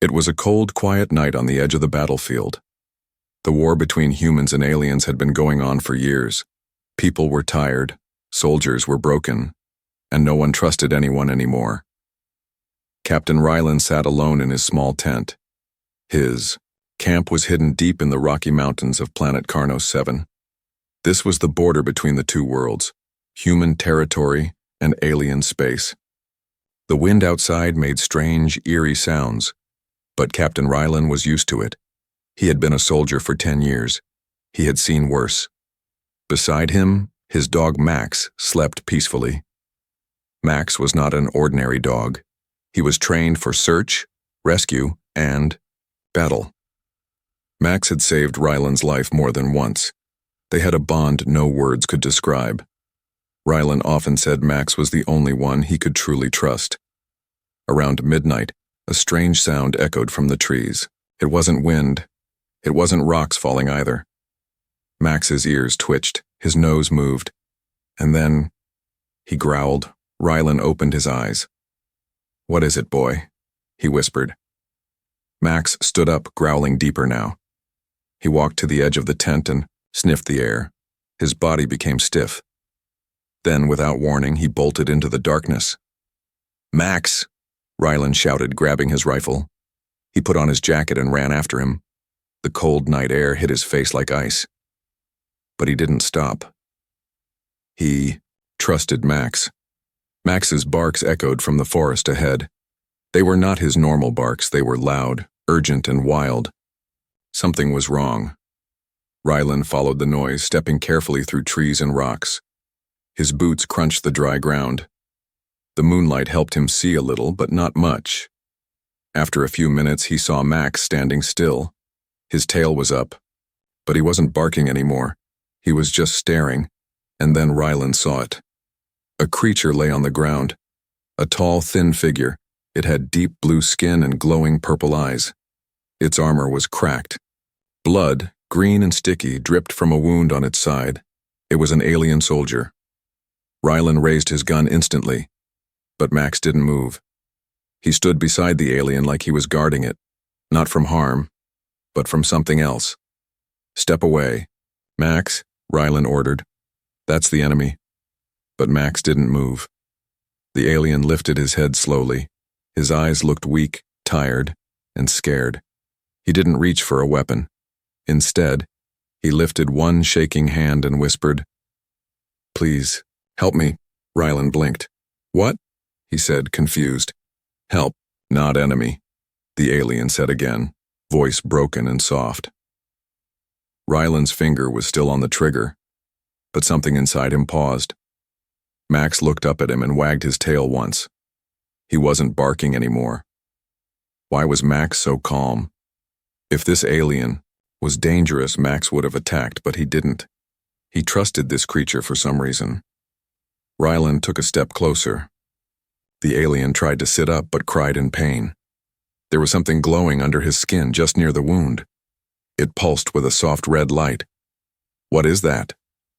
It was a cold, quiet night on the edge of the battlefield. The war between humans and aliens had been going on for years. People were tired, soldiers were broken, and no one trusted anyone anymore. Captain Rylan sat alone in his small tent. His camp was hidden deep in the Rocky Mountains of planet Carnos 7. This was the border between the two worlds, human territory and alien space. The wind outside made strange, eerie sounds, but Captain Rylan was used to it. He had been a soldier for 10 years. He had seen worse. Beside him, his dog Max slept peacefully. Max was not an ordinary dog. He was trained for search, rescue, and battle. Max had saved Rylan's life more than once. They had a bond no words could describe. Rylan often said Max was the only one he could truly trust. Around midnight, a strange sound echoed from the trees. It wasn't wind. It wasn't rocks falling either. Max's ears twitched, his nose moved, and then he growled. Rylan opened his eyes. "What is it, boy?" he whispered. Max stood up, growling deeper now. He walked to the edge of the tent and sniffed the air. His body became stiff. Then, without warning, he bolted into the darkness. "Max!" Rylan shouted, grabbing his rifle. He put on his jacket and ran after him. The cold night air hit his face like ice. But he didn't stop. He trusted Max. Max's barks echoed from the forest ahead. They were not his normal barks. They were loud, urgent, and wild. Something was wrong. Rylan followed the noise, stepping carefully through trees and rocks. His boots crunched the dry ground. The moonlight helped him see a little, but not much. After a few minutes, he saw Max standing still. His tail was up, but he wasn't barking anymore. He was just staring, and then Rylan saw it. A creature lay on the ground. A tall, thin figure. It had deep blue skin and glowing purple eyes. Its armor was cracked. Blood, green and sticky, dripped from a wound on its side. It was an alien soldier. Rylan raised his gun instantly, but Max didn't move. He stood beside the alien like he was guarding it, not from harm, but from something else. "Step away." "Max," Rylan ordered. "That's the enemy." But Max didn't move. The alien lifted his head slowly. His eyes looked weak, tired, and scared. He didn't reach for a weapon. Instead, he lifted one shaking hand and whispered, "Please, help me." Rylan blinked. "What?" he said, confused. "Help, not enemy," the alien said again, voice broken and soft. Rylan's finger was still on the trigger, but something inside him paused. Max looked up at him and wagged his tail once. He wasn't barking anymore. Why was Max so calm? If this alien was dangerous, Max would have attacked, but he didn't. He trusted this creature for some reason. Rylan took a step closer. The alien tried to sit up but cried in pain. There was something glowing under his skin just near the wound. It pulsed with a soft red light. "What is that?"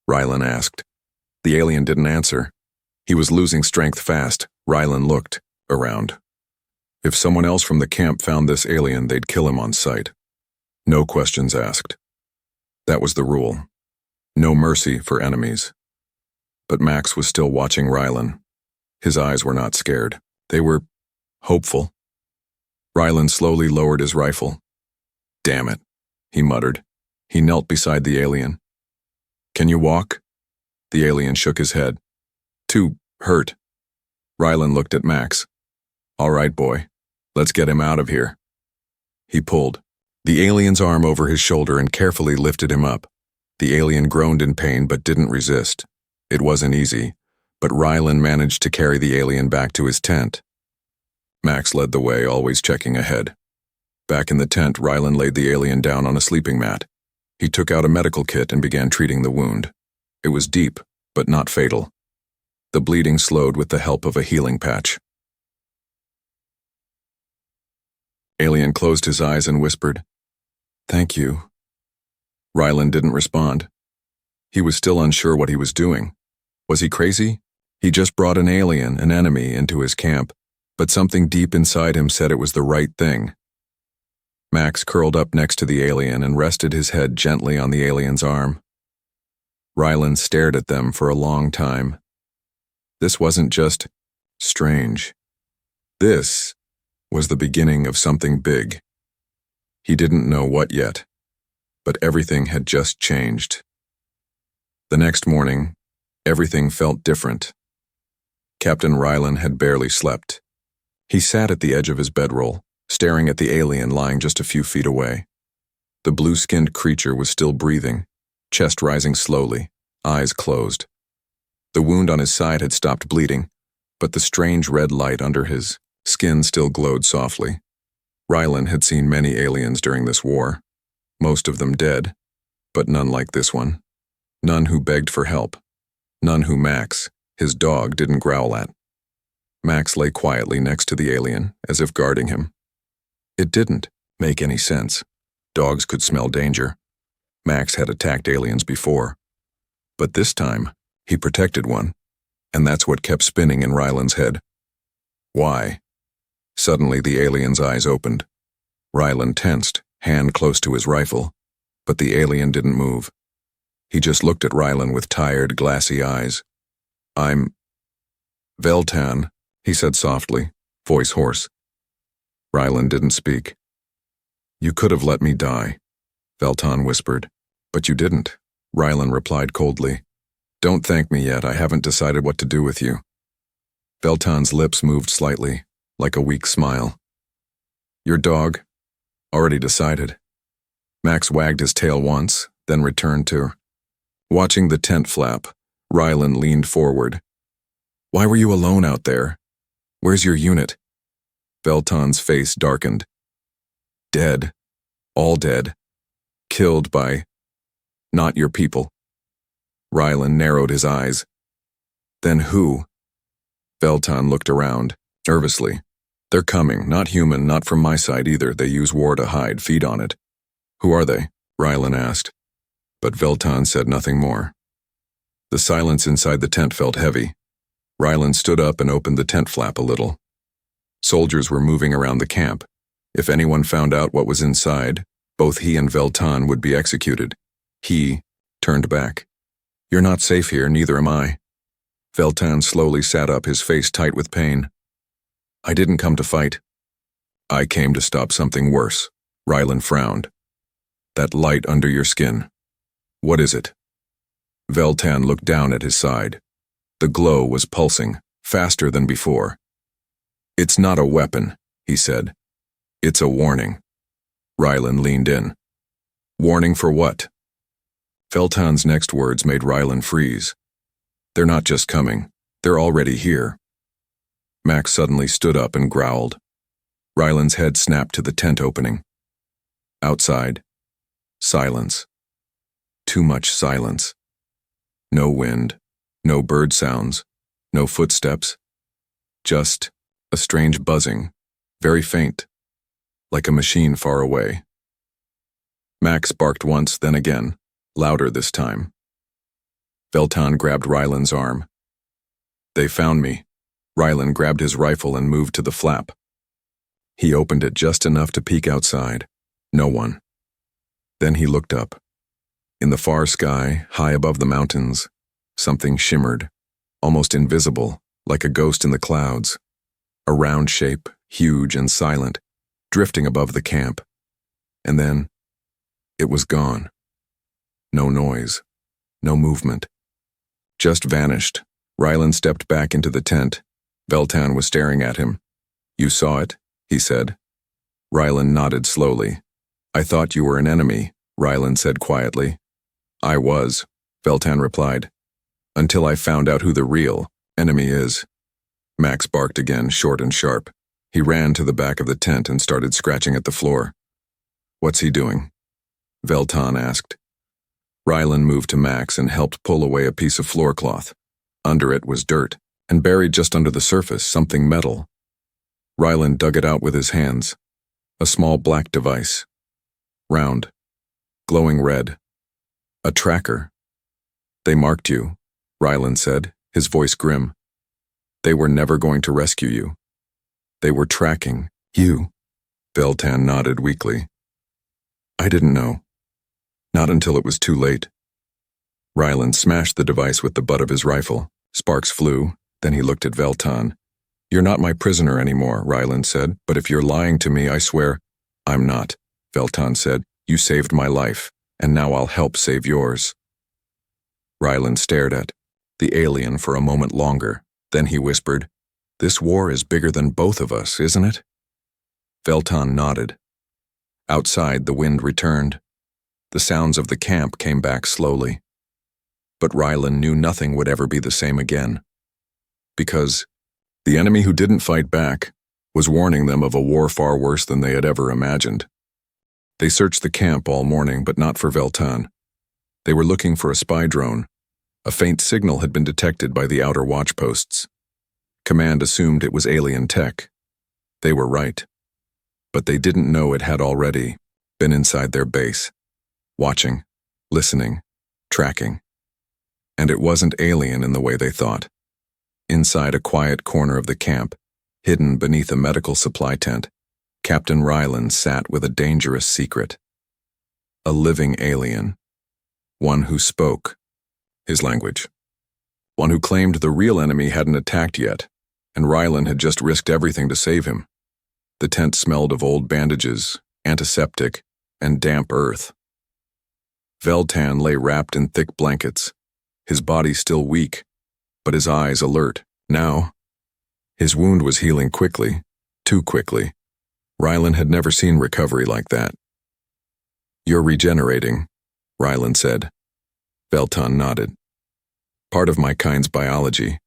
Rylan asked. The alien didn't answer. He was losing strength fast. Rylan looked around. If someone else from the camp found this alien, they'd kill him on sight. No questions asked. That was the rule. No mercy for enemies. But Max was still watching Rylan. His eyes were not scared. They were hopeful. Rylan slowly lowered his rifle. "Damn it," he muttered. He knelt beside the alien. "Can you walk?" The alien shook his head. "Too hurt." Rylan looked at Max. "All right, boy. Let's get him out of here." He pulled the alien's arm over his shoulder and carefully lifted him up. The alien groaned in pain but didn't resist. It wasn't easy, but Rylan managed to carry the alien back to his tent. Max led the way, always checking ahead. Back in the tent, Rylan laid the alien down on a sleeping mat. He took out a medical kit and began treating the wound. It was deep, but not fatal. The bleeding slowed with the help of a healing patch. Alien closed his eyes and whispered, "Thank you." Rylan didn't respond. He was still unsure what he was doing. Was he crazy? He just brought an alien, an enemy, into his camp, but something deep inside him said it was the right thing. Max curled up next to the alien and rested his head gently on the alien's arm. Rylan stared at them for a long time. This wasn't just strange. This was the beginning of something big. He didn't know what yet, but everything had just changed. The next morning, everything felt different. Captain Rylan had barely slept. He sat at the edge of his bedroll, staring at the alien lying just a few feet away. The blue-skinned creature was still breathing, chest rising slowly, eyes closed. The wound on his side had stopped bleeding, but the strange red light under his skin still glowed softly. Rylan had seen many aliens during this war, most of them dead, but none like this one. None who begged for help. None who Max, his dog, didn't growl at. Max lay quietly next to the alien, as if guarding him. It didn't make any sense. Dogs could smell danger. Max had attacked aliens before. But this time, he protected one, and that's what kept spinning in Rylan's head. Why? Suddenly the alien's eyes opened. Rylan tensed, hand close to his rifle, but the alien didn't move. He just looked at Rylan with tired, glassy eyes. "I'm Veltan," he said softly, voice hoarse. Rylan didn't speak. "You could have let me die," Veltan whispered. "But you didn't," Rylan replied coldly. "Don't thank me yet, I haven't decided what to do with you." Veltan's lips moved slightly, like a weak smile. "Your dog? Already decided." Max wagged his tail once, then returned to. Watching the tent flap, Rylan leaned forward. "Why were you alone out there? Where's your unit?" Veltan's face darkened. "Dead. All dead. Killed by not your people." Rylan narrowed his eyes. "Then who?" Veltan looked around, nervously. "They're coming, not human, not from my side either. They use war to hide, feed on it." "Who are they?" Rylan asked. But Veltan said nothing more. The silence inside the tent felt heavy. Rylan stood up and opened the tent flap a little. Soldiers were moving around the camp. If anyone found out what was inside, both he and Veltan would be executed. He turned back. "You're not safe here, neither am I." Veltan slowly sat up, his face tight with pain. "I didn't come to fight. I came to stop something worse." Rylan frowned. "That light under your skin. What is it?" Veltan looked down at his side. The glow was pulsing, faster than before. "It's not a weapon," he said. "It's a warning." Rylan leaned in. "Warning for what?" Veltan's next words made Rylan freeze. "They're not just coming, they're already here." Max suddenly stood up and growled. Rylan's head snapped to the tent opening. Outside, silence. Too much silence. No wind, no bird sounds, no footsteps. Just a strange buzzing, very faint, like a machine far away. Max barked once, then again, louder this time. Veltan grabbed Rylan's arm. "They found me." Rylan grabbed his rifle and moved to the flap. He opened it just enough to peek outside. No one. Then he looked up. In the far sky, high above the mountains, something shimmered, almost invisible, like a ghost in the clouds. A round shape, huge and silent, drifting above the camp. And then, it was gone. No noise, no movement. Just vanished. Rylan stepped back into the tent. Veltan was staring at him. "You saw it?" he said. Rylan nodded slowly. "I thought you were an enemy," Rylan said quietly. "I was," Veltan replied, "until I found out who the real enemy is." Max barked again, short and sharp. He ran to the back of the tent and started scratching at the floor. "What's he doing?" Veltan asked. Rylan moved to Max and helped pull away a piece of floor cloth. Under it was dirt, and buried just under the surface, something metal. Rylan dug it out with his hands. A small black device. Round. Glowing red. A tracker. "They marked you," Rylan said, his voice grim. "They were never going to rescue you. They were tracking you." Veltan nodded weakly. I didn't know. Not until it was too late. Rylan smashed the device with the butt of his rifle. Sparks flew, then he looked at Veltan. You're not my prisoner anymore, Rylan said, but if you're lying to me, I swear. I'm not, Veltan said. You saved my life, and now I'll help save yours. Rylan stared at the alien for a moment longer. Then he whispered, This war is bigger than both of us, isn't it? Veltan nodded. Outside, the wind returned. The sounds of the camp came back slowly. But Rylan knew nothing would ever be the same again. Because the enemy who didn't fight back was warning them of a war far worse than they had ever imagined. They searched the camp all morning, but not for Veltan. They were looking for a spy drone. A faint signal had been detected by the outer watchposts. Command assumed it was alien tech. They were right. But they didn't know it had already been inside their base, watching, listening, tracking. And it wasn't alien in the way they thought. Inside a quiet corner of the camp, hidden beneath a medical supply tent, Captain Rylan sat with a dangerous secret. A living alien. One who spoke his language. One who claimed the real enemy hadn't attacked yet, and Rylan had just risked everything to save him. The tent smelled of old bandages, antiseptic, and damp earth. Veltan lay wrapped in thick blankets, his body still weak, but his eyes alert. Now, his wound was healing quickly, too quickly. Rylan had never seen recovery like that. You're regenerating, Rylan said. Veltan nodded. Part of my kind's biology,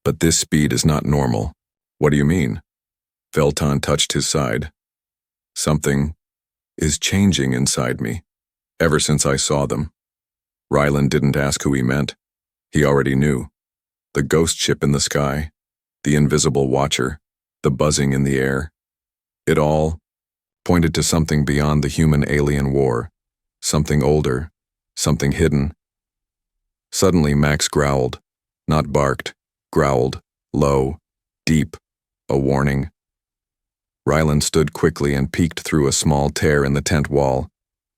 but this speed is not normal. What do you mean? Veltan touched his side. Something is changing inside me, ever since I saw them. Rylan didn't ask who he meant. He already knew. The ghost ship in the sky, the invisible watcher, the buzzing in the air. It all pointed to something beyond the human-alien war, something older, something hidden. Suddenly Max growled, not barked, growled, low, deep, a warning. Rylan stood quickly and peeked through a small tear in the tent wall.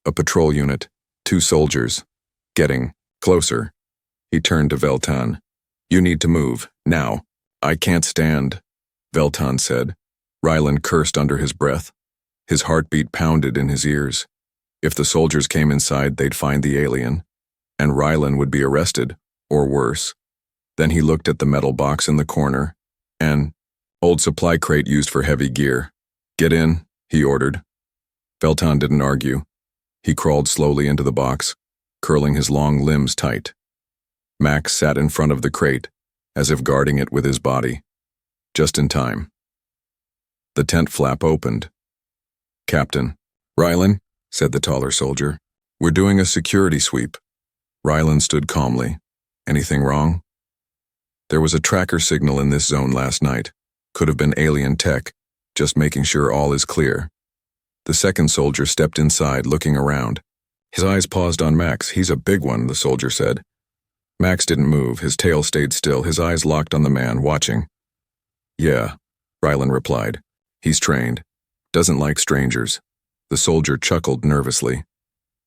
A patrol unit, 2 soldiers, getting closer. He turned to Veltan. You need to move, now. I can't stand, Veltan said. Rylan cursed under his breath. His heartbeat pounded in his ears. If the soldiers came inside, they'd find the alien, and Rylan would be arrested, or worse. Then he looked at the metal box in the corner. An old supply crate used for heavy gear. Get in, he ordered. Veltan didn't argue. He crawled slowly into the box, curling his long limbs tight. Max sat in front of the crate, as if guarding it with his body. Just in time. The tent flap opened. Captain. Rylan, said the taller soldier. We're doing a security sweep. Rylan stood calmly. Anything wrong? There was a tracker signal in this zone last night. Could have been alien tech, just making sure all is clear. The second soldier stepped inside, looking around. His eyes paused on Max. He's a big one, the soldier said. Max didn't move. His tail stayed still, his eyes locked on the man, watching. Yeah, Rylan replied. He's trained. Doesn't like strangers. The soldier chuckled nervously.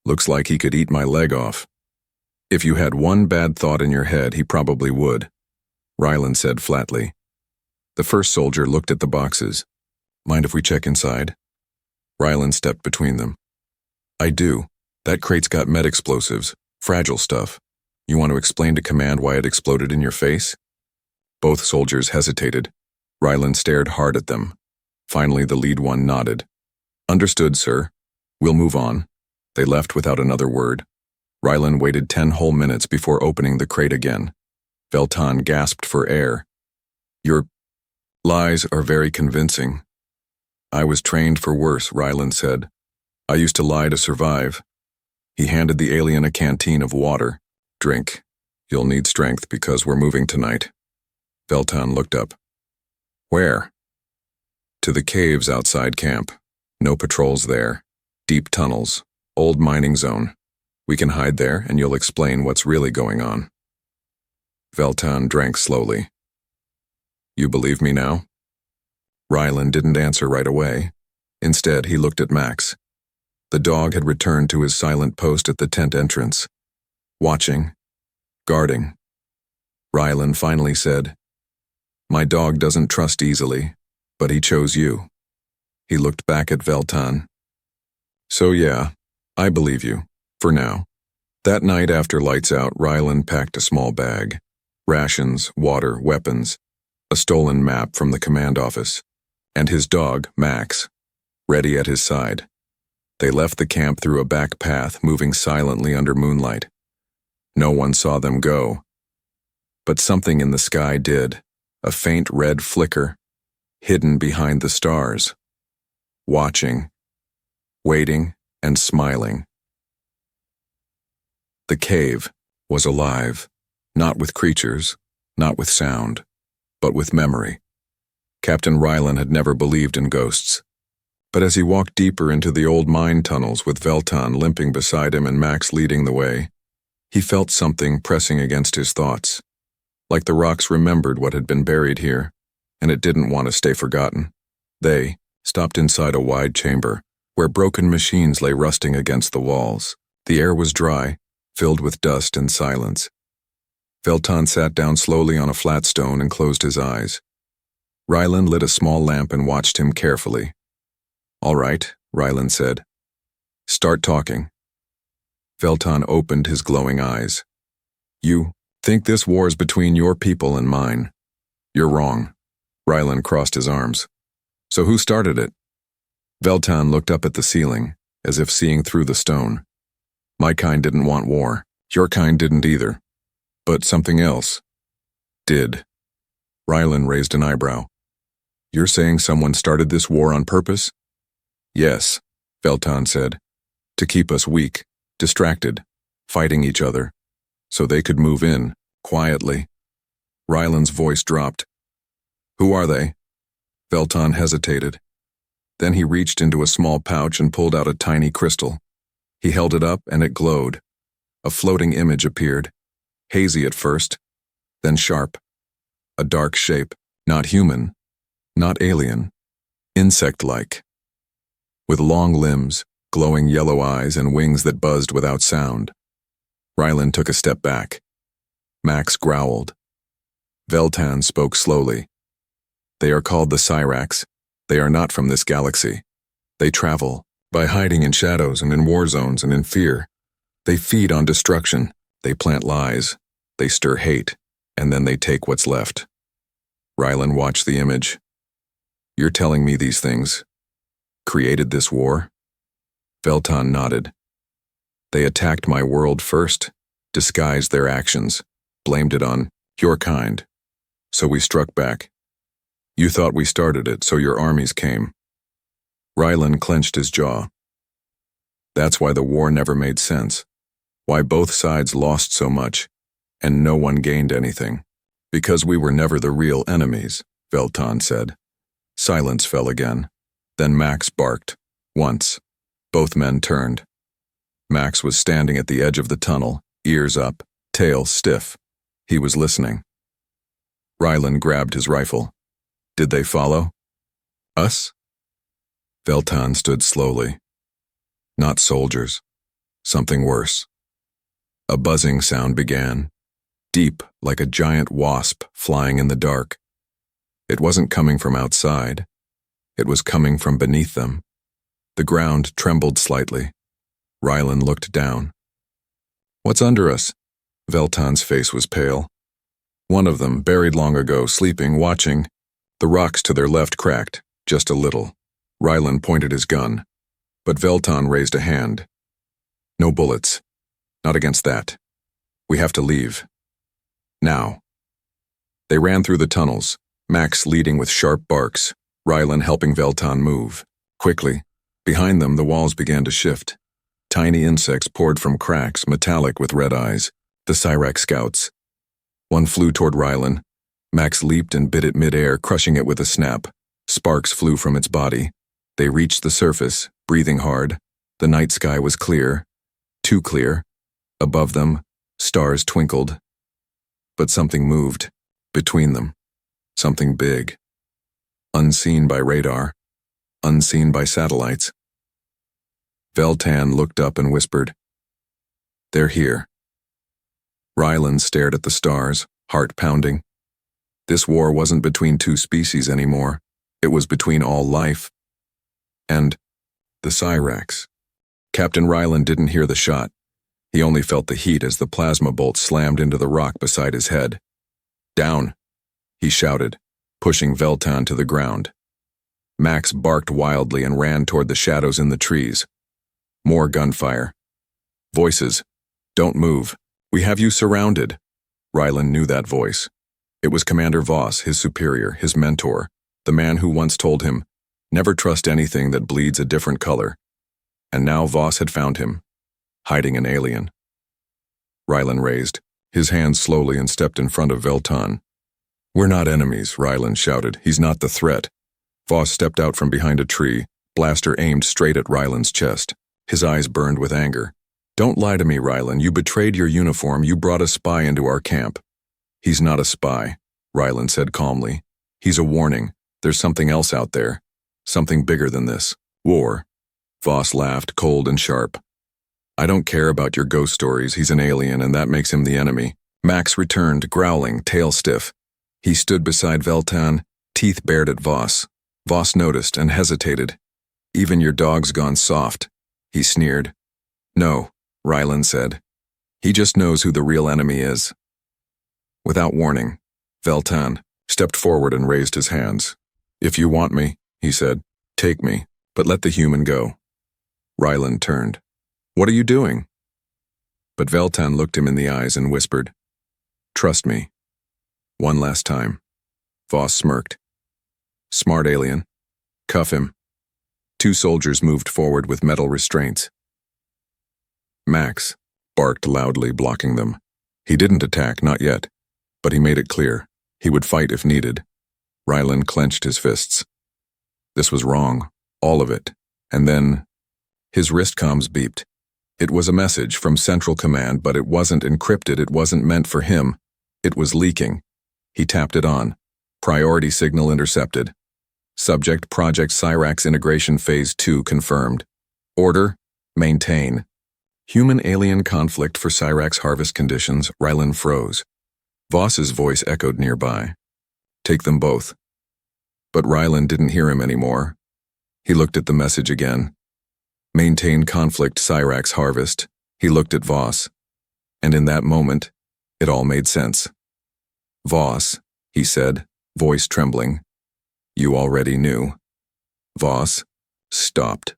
Looks like he could eat my leg off. If you had one bad thought in your head, he probably would, Rylan said flatly. The first soldier looked at the boxes. Mind if we check inside? Rylan stepped between them. I do. That crate's got med explosives, fragile stuff. You want to explain to command why it exploded in your face? Both soldiers hesitated. Rylan stared hard at them. Finally, the lead one nodded. Understood, sir. We'll move on. They left without another word. Rylan waited 10 whole minutes before opening the crate again. Veltan gasped for air. Your lies are very convincing. I was trained for worse, Rylan said. I used to lie to survive. He handed the alien a canteen of water. Drink. You'll need strength because we're moving tonight. Veltan looked up. Where? To the caves outside camp. No patrols there. Deep tunnels. Old mining zone. We can hide there and you'll explain what's really going on. Veltan drank slowly. You believe me now? Rylan didn't answer right away. Instead, he looked at Max. The dog had returned to his silent post at the tent entrance. Watching. Guarding. Rylan finally said, "My dog doesn't trust easily, but he chose you." He looked back at Veltan. "So yeah, I believe you, for now." That night after lights out, Rylan packed a small bag. Rations, water, weapons, a stolen map from the command office, and his dog, Max, ready at his side. They left the camp through a back path, moving silently under moonlight. No one saw them go. But something in the sky did, a faint red flicker, hidden behind the stars. Watching, waiting, and smiling. The cave was alive, not with creatures, not with sound, but with memory. Captain Rylan had never believed in ghosts. But as he walked deeper into the old mine tunnels with Veltan limping beside him and Max leading the way, he felt something pressing against his thoughts. Like the rocks remembered what had been buried here, and it didn't want to stay forgotten. They stopped inside a wide chamber, where broken machines lay rusting against the walls. The air was dry, filled with dust and silence. Veltan sat down slowly on a flat stone and closed his eyes. Rylan lit a small lamp and watched him carefully. "All right," Rylan said. "Start talking." Veltan opened his glowing eyes. "You think this war is between your people and mine. You're wrong." Rylan crossed his arms. "So who started it?" Veltan looked up at the ceiling, as if seeing through the stone. "My kind didn't want war. Your kind didn't either. But something else did." Rylan raised an eyebrow. "You're saying someone started this war on purpose?" "Yes," Veltan said. "To keep us weak, distracted, fighting each other, so they could move in, quietly." Rylan's voice dropped. "Who are they?" Veltan hesitated. Then he reached into a small pouch and pulled out a tiny crystal. He held it up and it glowed. A floating image appeared, hazy at first, then sharp. A dark shape, not human, not alien, insect-like. With long limbs, glowing yellow eyes, and wings that buzzed without sound. Rylan took a step back. Max growled. Veltan spoke slowly. "They are called the Cyrax. They are not from this galaxy. They travel, by hiding in shadows and in war zones and in fear. They feed on destruction. They plant lies. They stir hate, and then they take what's left." Rylan watched the image. "You're telling me these things created this war?" Veltan nodded. "They attacked my world first, disguised their actions, blamed it on your kind. So we struck back. You thought we started it, so your armies came." Rylan clenched his jaw. "That's why the war never made sense. Why both sides lost so much, and no one gained anything. Because we were never the real enemies," Veltan said. Silence fell again. Then Max barked. Once. Both men turned. Max was standing at the edge of the tunnel, ears up, tail stiff. He was listening. Rylan grabbed his rifle. "Did they follow?" "Us?" Veltan stood slowly. "Not soldiers. Something worse." A buzzing sound began, deep like a giant wasp flying in the dark. It wasn't coming from outside. It was coming from beneath them. The ground trembled slightly. Rylan looked down. "What's under us?" Veltan's face was pale. One of them, buried long ago, sleeping, watching. The rocks to their left cracked, just a little. Rylan pointed his gun, but Veltan raised a hand. "No bullets. Not against that. We have to leave. Now." They ran through the tunnels, Max leading with sharp barks, Rylan helping Veltan move. Quickly, behind them the walls began to shift. Tiny insects poured from cracks, metallic with red eyes. The Cyrax scouts. One flew toward Rylan. Max leaped and bit it mid-air, crushing it with a snap. Sparks flew from its body. They reached the surface, breathing hard. The night sky was clear. Too clear. Above them, stars twinkled. But something moved, between them. Something big. Unseen by radar. Unseen by satellites. Veltan looked up and whispered, "They're here." Rylan stared at the stars, heart pounding. This war wasn't between two species anymore. It was between all life and the Cyrax. Captain Rylan didn't hear the shot. He only felt the heat as the plasma bolt slammed into the rock beside his head. "Down," he shouted, pushing Veltan to the ground. Max barked wildly and ran toward the shadows in the trees. More gunfire. Voices. "Don't move. We have you surrounded." Rylan knew that voice. It was Commander Voss, his superior, his mentor, the man who once told him, "Never trust anything that bleeds a different color." And now Voss had found him, hiding an alien. Rylan raised his hand slowly and stepped in front of Veltan. "We're not enemies," Rylan shouted. "He's not the threat." Voss stepped out from behind a tree, blaster aimed straight at Rylan's chest. His eyes burned with anger. "Don't lie to me, Rylan. You betrayed your uniform. You brought a spy into our camp." "He's not a spy," Rylan said calmly. "He's a warning. There's something else out there. Something bigger than this. War." Voss laughed, cold and sharp. "I don't care about your ghost stories. He's an alien, and that makes him the enemy." Max returned, growling, tail stiff. He stood beside Veltan, teeth bared at Voss. Voss noticed and hesitated. "Even your dog's gone soft," he sneered. "No," Rylan said. "He just knows who the real enemy is." Without warning, Veltan stepped forward and raised his hands. "If you want me," he said, "take me, but let the human go." Rylan turned. "What are you doing?" But Veltan looked him in the eyes and whispered, "Trust me. One last time." Voss smirked. "Smart alien. Cuff him." Two soldiers moved forward with metal restraints. Max barked loudly, blocking them. He didn't attack, not yet, but he made it clear he would fight if needed. Rylan clenched his fists. This was wrong, all of it, and then his wrist comms beeped. It was a message from Central Command, but it wasn't encrypted, it wasn't meant for him. It was leaking. He tapped it on. Priority signal intercepted. Subject Project Cyrax Integration Phase 2 confirmed. Order, maintain. Human-alien conflict for Cyrax harvest conditions. Rylan froze. Voss's voice echoed nearby. "Take them both." But Rylan didn't hear him anymore. He looked at the message again. Maintain conflict Cyrax harvest. He looked at Voss. And in that moment, it all made sense. "Voss," he said, voice trembling. "You already knew." Voss stopped.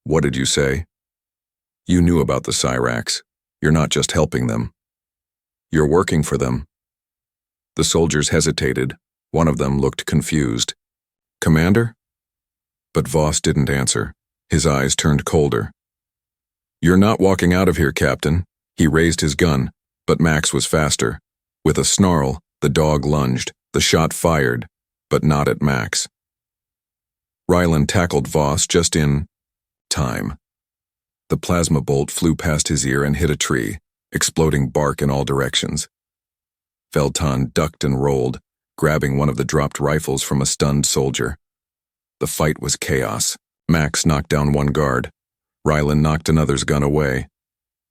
"What did you say?" "You knew about the Cyrax. You're not just helping them. You're working for them." The soldiers hesitated. One of them looked confused. "Commander?" But Voss didn't answer. His eyes turned colder. "You're not walking out of here, Captain." He raised his gun, but Max was faster. With a snarl, the dog lunged. The shot fired, but not at Max. Rylan tackled Voss just in time. The plasma bolt flew past his ear and hit a tree, exploding bark in all directions. Veltan ducked and rolled, grabbing one of the dropped rifles from a stunned soldier. The fight was chaos. Max knocked down one guard. Rylan knocked another's gun away.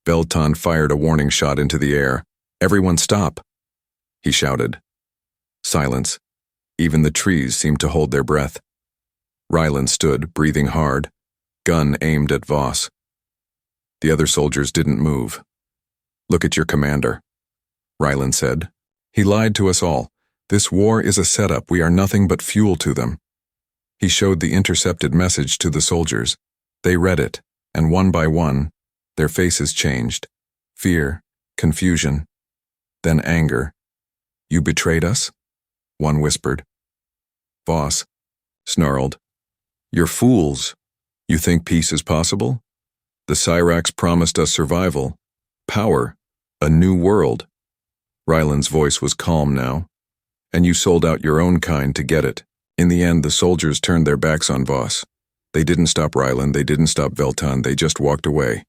Veltan fired a warning shot into the air. "Everyone stop!" he shouted. Silence. Even the trees seemed to hold their breath. Rylan stood, breathing hard, gun aimed at Voss. The other soldiers didn't move. "Look at your commander," Rylan said. "He lied to us all. This war is a setup. We are nothing but fuel to them." He showed the intercepted message to the soldiers. They read it, and one by one, their faces changed. Fear, confusion, then anger. "You betrayed us?" one whispered. Voss snarled. "You're fools. You think peace is possible? The Cyrax promised us survival, power, a new world." Rylan's voice was calm now. "And you sold out your own kind to get it." In the end, the soldiers turned their backs on Voss. They didn't stop Rylan, they didn't stop Veltan, they just walked away.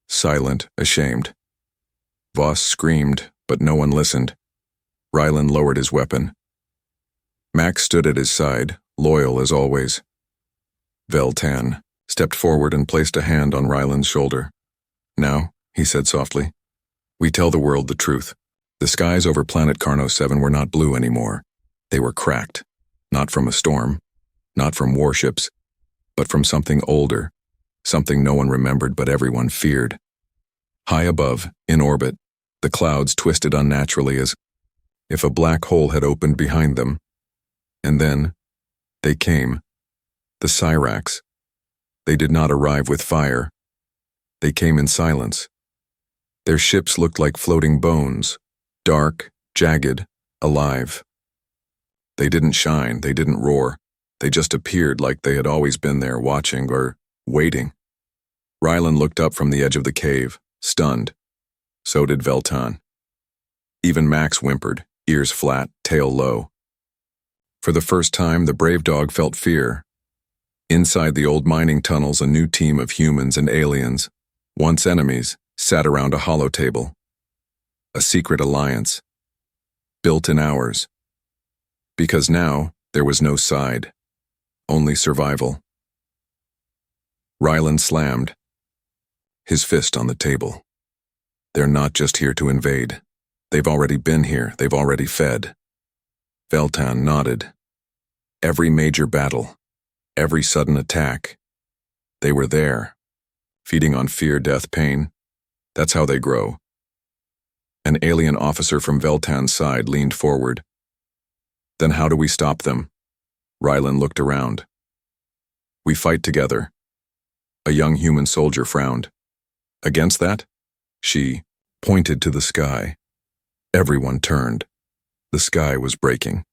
Silent, ashamed. Voss screamed, but no one listened. Rylan lowered his weapon. Max stood at his side, loyal as always. "Veltan," stepped forward and placed a hand on Rylan's shoulder. "Now," he said softly, "we tell the world the truth. The skies over planet Carno 7 were not blue anymore. They were cracked. Not from a storm, not from warships, but from something older, something no one remembered but everyone feared. High above, in orbit, the clouds twisted unnaturally as if a black hole had opened behind them. And then, they came. The Cyrax. They did not arrive with fire. They came in silence. Their ships looked like floating bones, dark, jagged, alive. They didn't shine, they didn't roar. They just appeared like they had always been there, watching or waiting. Rylan looked up from the edge of the cave, stunned. So did Veltan. Even Max whimpered, ears flat, tail low. For the first time, the brave dog felt fear. Inside the old mining tunnels, a new team of humans and aliens, once enemies, sat around a hollow table. A secret alliance, built in hours. Because now, there was no side, only survival. Rylan slammed, his fist on the table. They're not just here to invade. They've already been here, they've already fed. Veltan nodded. Every major battle, every sudden attack, they were there, feeding on fear, death, pain. That's how they grow. An alien officer from Veltan's side leaned forward. Then how do we stop them? Rylan looked around. We fight together. A young human soldier frowned. Against that? She pointed to the sky. Everyone turned. The sky was breaking.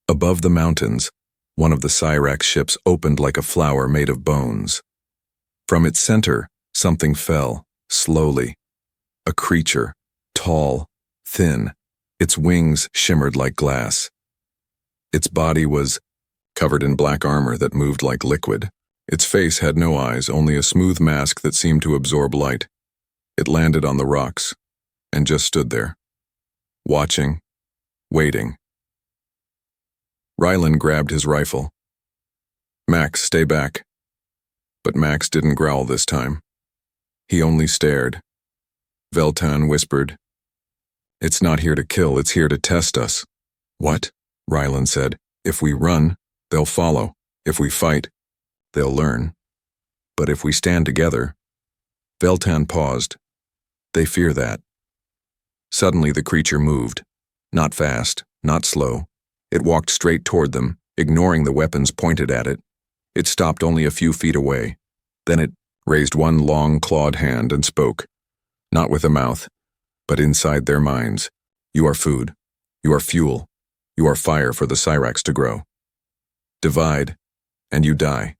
Above the mountains, one of the Cyrax ships opened like a flower made of bones. From its center, something fell, slowly. A creature, tall, thin. Its wings shimmered like glass. Its body was covered in black armor that moved like liquid. Its face had no eyes, only a smooth mask that seemed to absorb light. It landed on the rocks, and just stood there, watching, waiting. Rylan grabbed his rifle. "Max, stay back." But Max didn't growl this time. He only stared. Veltan whispered, "It's not here to kill, it's here to test us." "What?" Rylan said. "If we run, they'll follow. If we fight, they'll learn. But if we stand together..." Veltan paused. "They fear that." Suddenly the creature moved. Not fast, not slow. It walked straight toward them, ignoring the weapons pointed at it. It stopped only a few feet away. Then it raised one long, clawed hand and spoke. Not with a mouth, but inside their minds. "You are food. You are fuel. You are fire for the Cyrax to grow. Divide, and you die.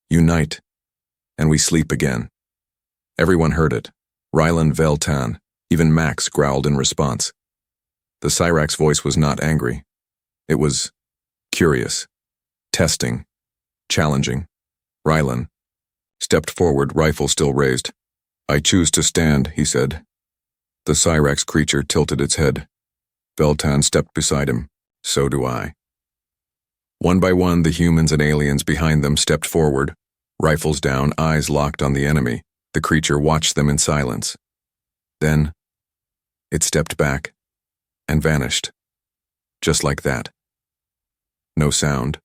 Unite, and we sleep again." Everyone heard it. Rylan, Veltan, even Max growled in response. The Cyrax voice was not angry. It was curious, testing, challenging. Rylan stepped forward, rifle still raised. "I choose to stand," he said. The Cyrax creature tilted its head. Veltan stepped beside him. "So do I." One by one, the humans and aliens behind them stepped forward, rifles down, eyes locked on the enemy. The creature watched them in silence. Then, it stepped back and vanished. Just like that. No sound.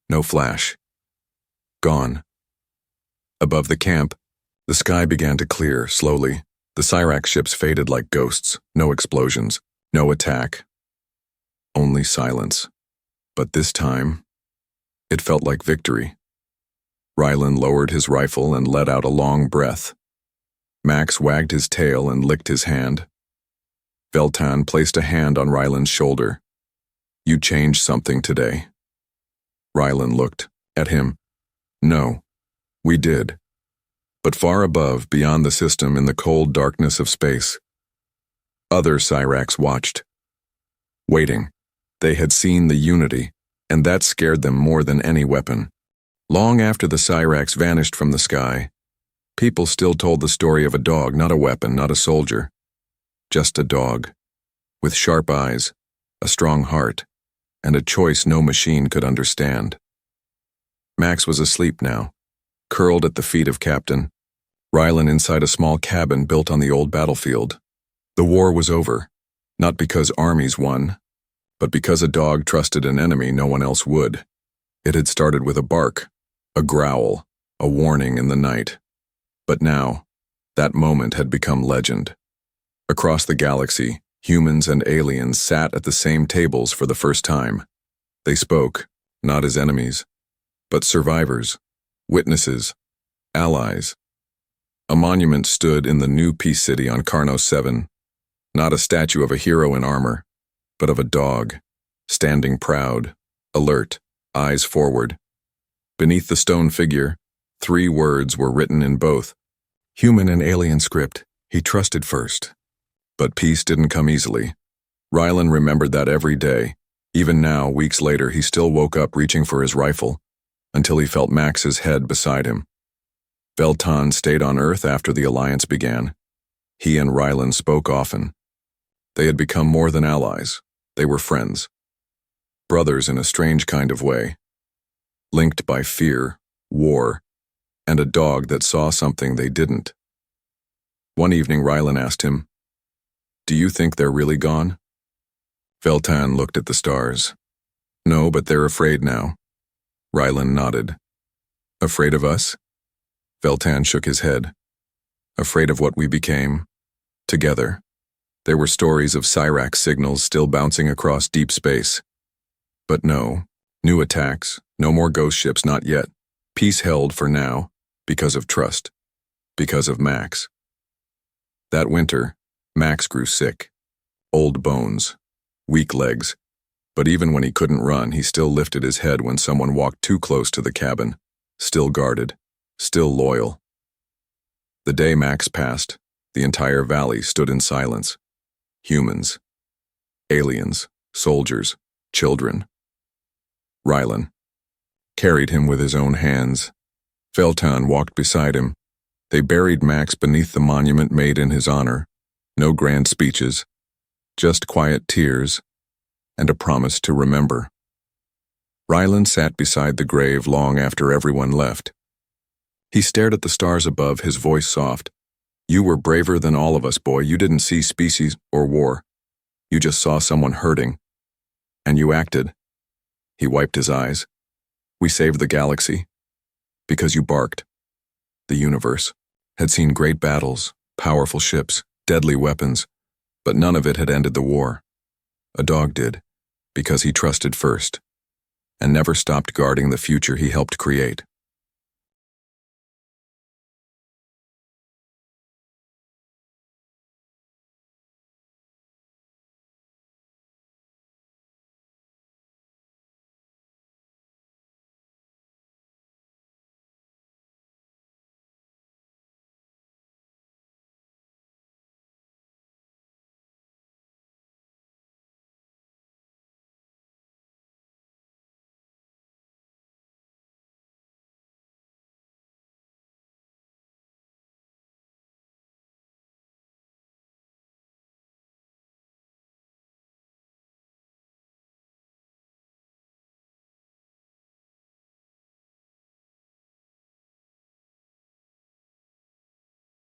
No flash. Gone. Above the camp, the sky began to clear, slowly. The Cyrax ships faded like ghosts. No explosions. No attack. Only silence. But this time, it felt like victory. Rylan lowered his rifle and let out a long breath. Max wagged his tail and licked his hand. Veltan placed a hand on Rylan's shoulder. "You changed something today." Rylan looked at him. "No, we did. But far above, beyond the system, in the cold darkness of space, other Cyrax watched. Waiting. They had seen the unity, and that scared them more than any weapon. Long after the Cyrax vanished from the sky, people still told the story of a dog, not a weapon, not a soldier. Just a dog, with sharp eyes, a strong heart, and a choice no machine could understand. Max was asleep now, curled at the feet of Captain Rylan inside a small cabin built on the old battlefield. The war was over, not because armies won, but because a dog trusted an enemy no one else would. It had started with a bark, a growl, a warning in the night. But now, that moment had become legend. Across the galaxy, humans and aliens sat at the same tables for the first time. They spoke, not as enemies, but survivors, witnesses, allies. A monument stood in the new Peace City on Carno 7, not a statue of a hero in armor, but of a dog, standing proud, alert, eyes forward. Beneath the stone figure, 3 words were written in both human and alien script: he trusted first. But peace didn't come easily. Rylan remembered that every day. Even now, weeks later, he still woke up reaching for his rifle, until he felt Max's head beside him. Veltan stayed on Earth after the Alliance began. He and Rylan spoke often. They had become more than allies. They were friends. Brothers in a strange kind of way. Linked by fear, war, and a dog that saw something they didn't. One evening, Rylan asked him, "Do you think they're really gone?" Veltan looked at the stars. "No, but they're afraid now." Rylan nodded. "Afraid of us?" Veltan shook his head. "Afraid of what we became? Together." There were stories of Cyrax signals still bouncing across deep space. But no, new attacks, no more ghost ships, not yet. Peace held for now, because of trust, because of Max. That winter, Max grew sick. Old bones, weak legs, but even when he couldn't run, he still lifted his head when someone walked too close to the cabin, still guarded, still loyal. The day Max passed, the entire valley stood in silence. Humans, aliens, soldiers, children. Rylan carried him with his own hands. Veltan walked beside him. They buried Max beneath the monument made in his honor. No grand speeches, just quiet tears and a promise to remember. Rylan sat beside the grave long after everyone left. He stared at the stars above, his voice soft. "You were braver than all of us, boy. You didn't see species or war. You just saw someone hurting. And you acted." He wiped his eyes. "We saved the galaxy. Because you barked." The universe had seen great battles, powerful ships, deadly weapons, but none of it had ended the war. A dog did, because he trusted first, and never stopped guarding the future he helped create.